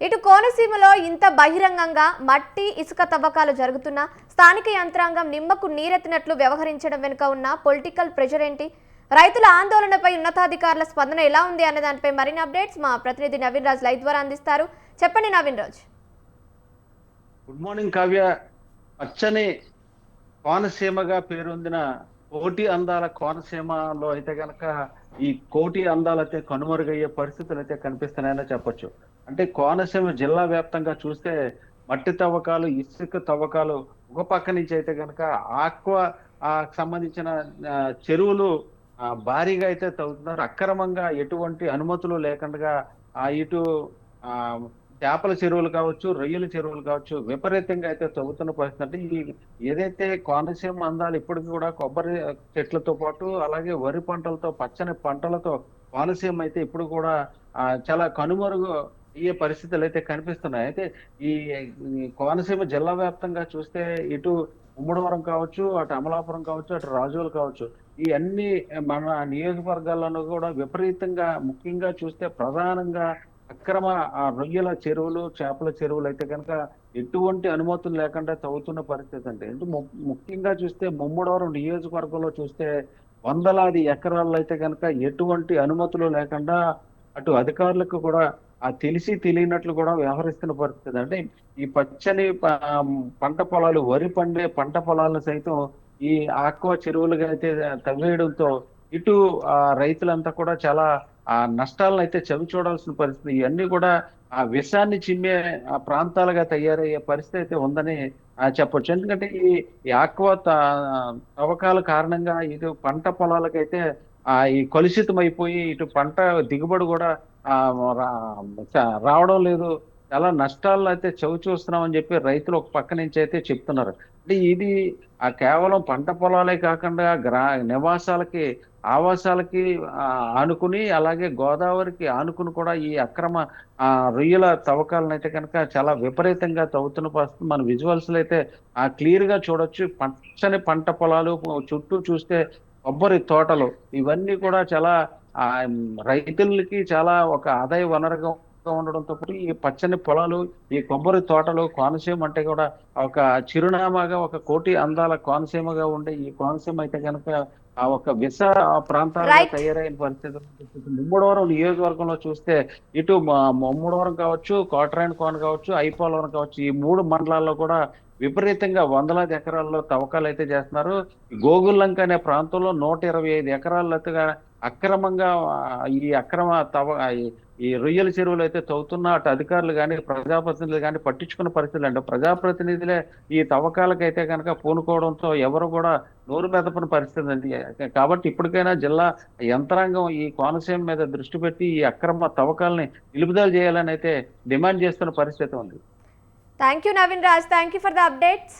ఇటు కోనసీమలో ఇంత బహిరంగంగా మట్టి ఇసుక తవ్వకాలు జరుగుతున్నా స్థానిక యంత్రాంగం నిమ్మకు నీరెత్తినట్లు వ్యవహరించడం వెనుక ఉన్న పొలిటికల్ ప్రెషర్ ఏంటి? రైతుల ఆందోళనపై ఉన్నతాధికారుల స్పందన ఎలా ఉంది అనే దానిపై మరిన్ని అప్డేట్స్ మా ప్రతినిధి నవీన్ రాజ్ లైవ్ ద్వారా అందిస్తారు. చెప్పండి నవీన్ రాజ్. Good morning Kavya. పచ్చని కోనసీమగా పేరొందిన కోటి అందాల కోనసీమలో అయితే గనక ఈ కోటి అందాలైతే కనుమరుగయ్యే పరిస్థితులు అయితే కనిపిస్తున్నాయని చెప్పొచ్చు. అంటే కోనసీమ జిల్లా వ్యాప్తంగా చూస్తే మట్టి తవ్వకాలు, ఇసుక తవ్వకాలు ఒక పక్క నుంచి అయితే గనక ఆక్వా సంబంధించిన చెరువులు భారీగా అయితే తవ్వుతున్నారు. అక్రమంగా ఎటువంటి అనుమతులు లేకుండా ఇటు ఆ చేపల చెరువులు కావచ్చు, రొయ్యల చెరువులు కావచ్చు, విపరీతంగా అయితే తవ్వుతున్న పరిస్థితి. అంటే ఈ ఏదైతే కోనసీమ అందాలు ఇప్పటికి కూడా కొబ్బరి చెట్లతో పాటు అలాగే వరి పంటలతో, పచ్చని పంటలతో కోనసీమ అయితే ఇప్పుడు కూడా చాలా కనుమరుగు అయ్యే పరిస్థితులు అయితే కనిపిస్తున్నాయి. అయితే ఈ ఈ కోనసీమ జిల్లా వ్యాప్తంగా చూస్తే ఇటు ఉమ్మడివరం కావచ్చు, అటు అమలాపురం కావచ్చు, అటు రాజోలు కావచ్చు, ఈ అన్ని మన నియోజకవర్గాల్లోనూ కూడా విపరీతంగా ముఖ్యంగా చూస్తే ప్రధానంగా అక్రమ రొయ్యల చెరువులు, చేపల చెరువులు అయితే కనుక ఎటువంటి అనుమతులు లేకుండా తవ్వుతున్న పరిస్థితి అండి. అంటే ముఖ్యంగా చూస్తే ముమ్మడివరం నియోజకవర్గంలో చూస్తే వందలాది ఎకరాల్లో అయితే కనుక ఎటువంటి అనుమతులు లేకుండా అటు అధికారులకు కూడా తెలిసి తెలియనట్లు కూడా వ్యవహరిస్తున్న పరిస్థితి. అంటే ఈ పచ్చని పంట పొలాలు, వరి పండే పంట పొలాలను సైతం ఈ ఆక్వా చెరువులుగా అయితే తవ్వేయడంతో ఇటు రైతులంతా కూడా చాలా నష్టాలను అయితే చవి చూడాల్సిన పరిస్థితి. ఇవన్నీ కూడా ఆ విషాన్ని చిమ్మే ప్రాంతాలుగా తయారయ్యే పరిస్థితి అయితే ఉందని చెప్పొచ్చు. ఎందుకంటే ఈ ఆక్వా తవ్వకాల కారణంగా ఇటు పంట పొలాలకైతే ఈ కలుషితం అయిపోయి ఇటు పంట దిగుబడి కూడా రావడం లేదు. చాలా నష్టాలను అయితే చవి చూస్తున్నామని చెప్పి రైతులు ఒక పక్క నుంచి అయితే చెప్తున్నారు. అంటే ఇది కేవలం పంట పొలాలే కాకుండా నివాసాలకి, ఆవాసాలకి ఆనుకుని, అలాగే గోదావరికి ఆనుకుని కూడా ఈ అక్రమ రొయ్యల తవ్వకాలను అయితే కనుక చాలా విపరీతంగా తవ్వుతున్న పరిస్థితి మన విజువల్స్ లో అయితే క్లియర్ గా చూడొచ్చు. పచ్చని పంట పొలాలు, చుట్టూ చూస్తే కొబ్బరి తోటలు, ఇవన్నీ కూడా చాలా రైతులకి చాలా ఒక ఆదాయ వనరుగా ఉండడంతో పాటు ఈ పచ్చని పొలాలు, ఈ కొబ్బరి తోటలు, కోనసీమ అంటే కూడా ఒక చిరునామాగా, ఒక కోటి అందాల కోనసీమగా ఉండే ఈ కోనసీమ అయితే కనుక ఒక విష ప్రాంతాలుగా తయారైన పరిస్థితి. ముమ్మడివరం నియోజకవర్గంలో చూస్తే ఇటు ముమ్మడివరం కావచ్చు, కోటరాయన కోన కావచ్చు, ఐపోలవరం కావచ్చు, ఈ 3 మండలాల్లో కూడా విపరీతంగా వందలాది ఎకరాల్లో తవ్వకాలు అయితే చేస్తున్నారు. గోగుల్లంక అనే ప్రాంతంలో 125 ఎకరాల్లో అక్రమంగా ఈ అక్రమ ఈ రొయ్యల చెరువులు అయితే తవ్వుతున్న అటు అధికారులు కానీ, ప్రజాప్రతినిధులు కానీ పట్టించుకున్న పరిస్థితులు. అంటే ప్రజాప్రతినిధులే ఈ తవ్వకాలకైతే కనుక పూనుకోవడంతో ఎవరు కూడా నోరు మెదపని పరిస్థితి అండి. కాబట్టి ఇప్పటికైనా జిల్లా యంత్రాంగం ఈ కోనసీమ మీద దృష్టి పెట్టి ఈ అక్రమ తవ్వకాలని నిలుపుదల చేయాలని అయితే డిమాండ్ చేస్తున్న పరిస్థితి ఉంది. Thank you Naveen Raj. Thank you for the updates.